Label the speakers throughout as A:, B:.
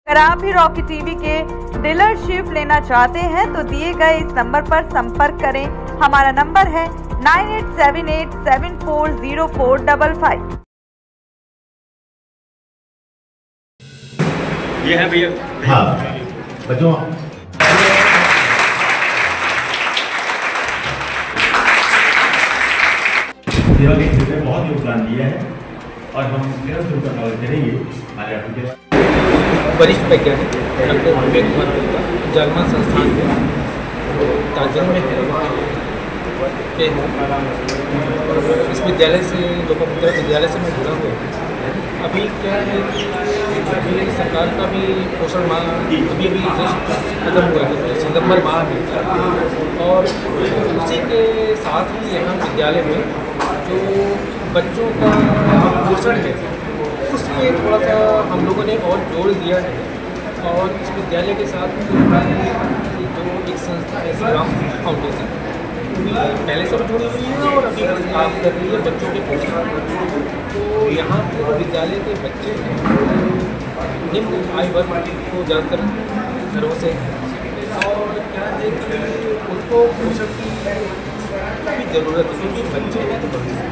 A: अगर आप भी रॉकी टीवी के डीलरशिप लेना चाहते हैं तो दिए गए इस नंबर पर संपर्क करें। हमारा नंबर है 9878740455।
B: ये है भैया।
C: हाँ बच्चों सेवा के क्षेत्र में बहुत योगदान दिया है और हम निरंतर उनका नॉलेज करेंगे हमारे आपके
D: वरिष्ठ वैज्ञानिक डॉक्टर विवेक कुमार गुप्ता जर्मन संस्थान के ताजन में है कि इस विद्यालय से लोकमुद्रा विद्यालय से मैं जुड़ा हुआ हूँ। अभी क्या है कि अभी सरकार का भी पोषण माह अभी खत्म हुआ है, सितंबर माह में, और उसी के साथ ही यहाँ विद्यालय में जो बच्चों का पोषण है उस पर थोड़ा सा हम लोगों ने और जोर दिया है। और इस विद्यालय के साथ जो एक संस्था है श्रीराम फाउंडेशन, पहले से भी जुड़ी हुई है और अभी काम कर रही है बच्चों के पोषण। तो यहाँ के विद्यालय के बच्चे हैं निम्न आय वर्ग को ज़्यादातर घरों से, और क्या है कि उनको पोषण की भी ज़रूरत है, क्योंकि बच्चे हैं तो भविष्य।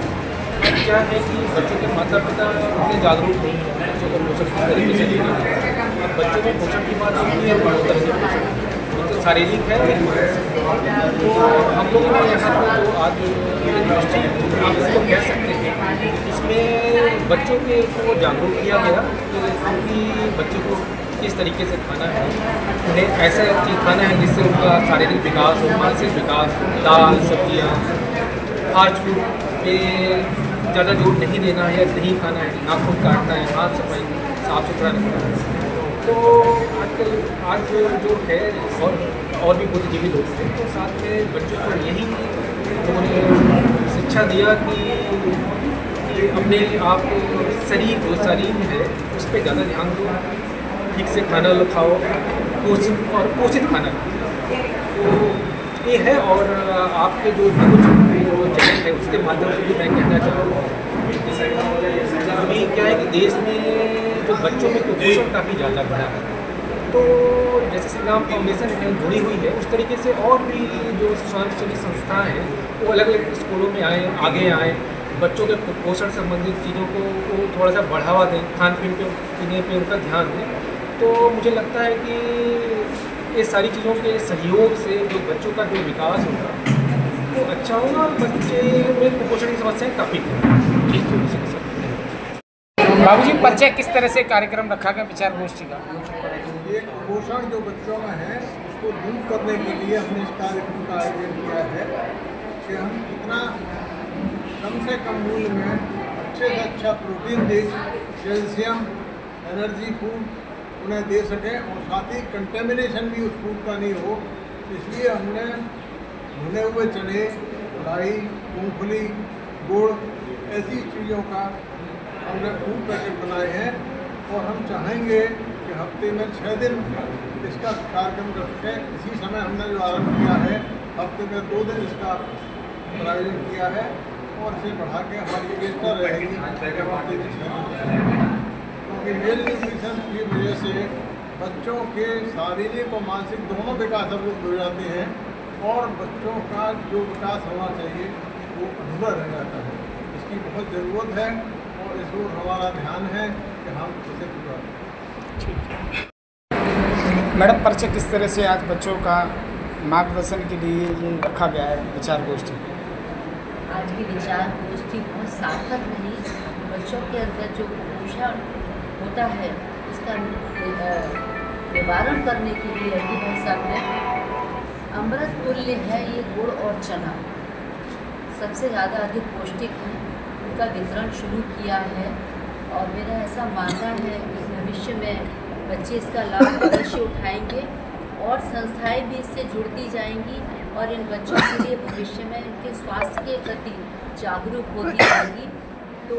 D: क्या है कि बच्चों के माता पिता उतने जागरूक नहीं हैं बच्चों को पोषण किस तरीके से देना है। अब बच्चों में पोषण की बात होती है तो तरह से पोषण तो शारीरिक है, तो हम लोगों ने यहाँ पर जो आज दृष्टि आप इसको कह सकते हैं, इसमें बच्चों के को जागरूक किया गया कि बच्चों को किस तरीके से खाना है, उन्हें ऐसा चीज़ खाना है जिससे उनका शारीरिक विकास हो, मानसिक विकास, दाल सब्जियाँ, फास्ट फूड पे ज़्यादा जोर नहीं देना है या नहीं खाना है, नाखून काटना है, हाथ सफाई साफ सुथरा रखना है। तो आजकल आज जो है और भी बुद्धिजीवी लोग थे, तो साथ में बच्चों को यही लोगों ने शिक्षा दिया कि अपने आप शरीर जो शरीर है उस पर ज़्यादा ध्यान दो, ठीक से खाना लो खाओ, पोषित खाना। तो ये है, और आपके जो चैनल है उसके माध्यम से भी मैं कहना चाहूँगा अभी क्या है कि देश में जो बच्चों में कुपोषण काफ़ी ज़्यादा बढ़ा है। तो जैसे श्रीराम फाउंडेशन है जुड़ी हुई है, उस तरीके से और भी जो स्वयंसेवी संस्थाएँ हैं वो अलग अलग स्कूलों में आगे आए, बच्चों के पोषण संबंधित चीज़ों को थोड़ा सा बढ़ावा दें, खान पीन पे पीने पे उनका ध्यान दें। तो मुझे लगता है कि ये सारी चीज़ों के सहयोग से जो बच्चों का जो विकास होगा वो अच्छा होगा, बच्चे में कुपोषण की समस्याएँ काफ़ी ठीक हो सकती हैं।
E: बाबूजी परिचय किस तरह से कार्यक्रम रखा गया विचार गोष्ठी का?
F: ये कुपोषण जो बच्चों में है उसको दूर करने के लिए हमने इस कार्यक्रम का आयोजन किया है कि हम कितना कम से कम मूल्य में अच्छे से अच्छा प्रोटीन दे, कैल्शियम, एनर्जी फूड उन्हें दे सकें, और साथ ही कंटेमिनेशन भी उस फूड का नहीं हो। इसलिए हमने भुने हुए चने, राई, मूंगफली, गुड़ ऐसी चीज़ों का हमने फूड पैकेट बनाए हैं, और हम चाहेंगे कि हफ्ते में 6 दिन इसका कार्यक्रम रखें। इसी समय हमने जो आरम्भ किया है, हफ्ते में 2 दिन इसका आयोजन किया है, और इसे बढ़ा के हमारी बेहतर रहेगी क्योंकि मेल न्यूट्रिशन की वजह से बच्चों के शारीरिक और मानसिक दोनों विकास अवरुद्ध हो जाते हैं, और बच्चों का जो विकास होना चाहिए वो अधूरा रह जाता है। इसकी बहुत ज़रूरत है और इस ओर हमारा ध्यान है कि हम इसे पूरा करें।
E: मैडम परिचय किस तरह से आज बच्चों का मार्गदर्शन के लिए ये रखा गया है विचार गोष्ठी?
G: आज की विचार गोष्ठी बहुत सार्थक रही। बच्चों के अंदर जो कुपोषण होता है इसका निवारण करने के लिए लड़की भाई साहब ने अमृत तुल्य है ये गुड़ और चना, सबसे ज़्यादा अधिक पौष्टिक है, उनका वितरण शुरू किया है। और मेरा ऐसा मानना है कि भविष्य में बच्चे इसका लाभ अवश्य उठाएंगे और संस्थाएं भी इससे जुड़ती जाएंगी, और इन बच्चों के लिए भविष्य में इनके स्वास्थ्य के प्रति जागरूक होती जाएगी। तो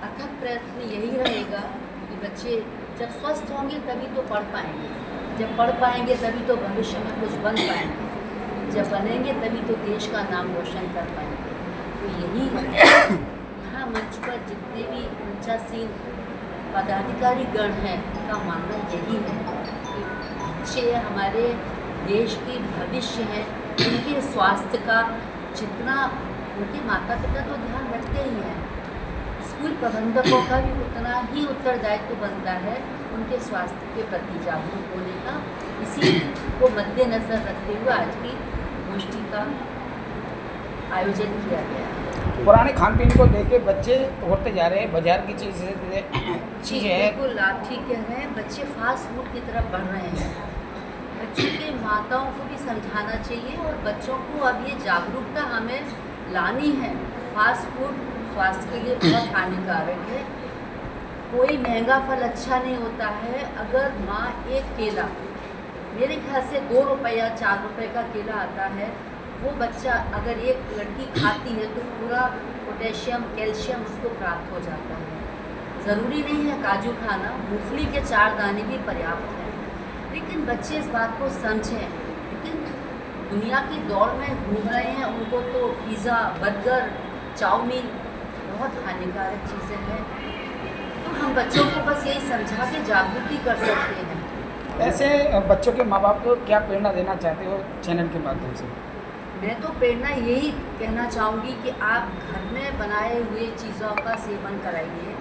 G: अथक प्रयत्न यही रहेगा कि बच्चे जब स्वस्थ होंगे तभी तो पढ़ पाएंगे, जब पढ़ पाएंगे तभी तो भविष्य में कुछ बन पाएंगे, जब बनेंगे तभी तो देश का नाम रोशन कर पाएंगे। तो यही यहाँ मंच पर जितने भी मंचासीन पदाधिकारी गण हैं उनका मानना यही है बच्चे हमारे देश की भविष्य हैं, उनके स्वास्थ्य का जितना उनके माता पिता तो ध्यान रखते ही हैं, स्कूल प्रबंधकों का भी उतना ही उत्तरदायित्व बनता है उनके स्वास्थ्य के प्रति जागरूक होने का। इसी को मद्देनज़र रखते हुए आज की गोष्ठी का आयोजन किया गया है।
E: पुराने खान पीन को देख के बच्चे होते जा रहे हैं, बाजार की चीज़ है।
G: बिल्कुल आप ठीक कह रहे हैं, बच्चे फास्ट फूड की तरफ बढ़ रहे हैं। बच्चों के माताओं को भी समझाना चाहिए और बच्चों को अब ये जागरूकता हमें लानी है। फास्ट फूड स्वास्थ्य के लिए बहुत हानिकारक है। कोई महंगा फल अच्छा नहीं होता है। अगर माँ एक केला, मेरे ख्याल से 2 रुपये या 4 रुपये का केला आता है, वो बच्चा अगर एक लड़की खाती है तो पूरा पोटेशियम कैल्शियम उसको प्राप्त हो जाता है। ज़रूरी नहीं है काजू खाना, मूंगफली के 4 दाने भी पर्याप्त हैं। लेकिन बच्चे इस बात को समझें। लेकिन दुनिया की दौड़ में घूम रहे हैं, उनको तो पिज़्ज़ा, बर्गर, चाउमीन बहुत हानिकारक चीज़ें हैं। तो हम बच्चों को बस यही समझा के जागरूक ही कर सकते हैं।
E: ऐसे बच्चों के माँ बाप को क्या प्रेरणा देना चाहते हो चैनल के माध्यम से?
G: मैं तो प्रेरणा यही कहना चाहूँगी कि आप घर में बनाए हुए चीज़ों का सेवन कराइए,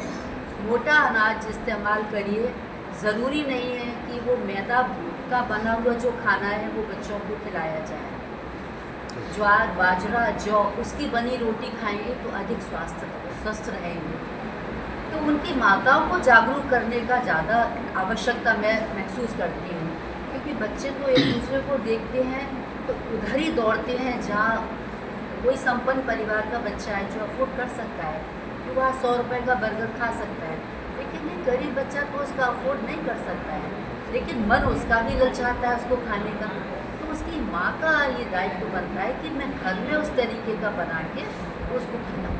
G: मोटा अनाज इस्तेमाल करिए। ज़रूरी नहीं है कि वो मैदा का बना हुआ जो खाना है वो बच्चों को खिलाया जाए। ज्वार, बाजरा, जौ उसकी बनी रोटी खाएंगे तो अधिक स्वस्थ रहेंगे। तो उनकी माताओं को जागरूक करने का ज़्यादा आवश्यकता मैं महसूस करती हूँ, क्योंकि बच्चे तो एक दूसरे को देखते हैं तो उधर ही दौड़ते हैं जहाँ कोई संपन्न परिवार का बच्चा है जो अफोर्ड कर सकता है, तो वह 100 रुपये का बर्गर खा सकता है। लेकिन एक गरीब बच्चा तो उसका अफोर्ड नहीं कर सकता है, लेकिन मन उसका भी ललचाता है उसको खाने का। तो उसकी माँ का ये दायित्व बनता है कि मैं घर में उस तरीके का बना के उसको खिलाऊँ।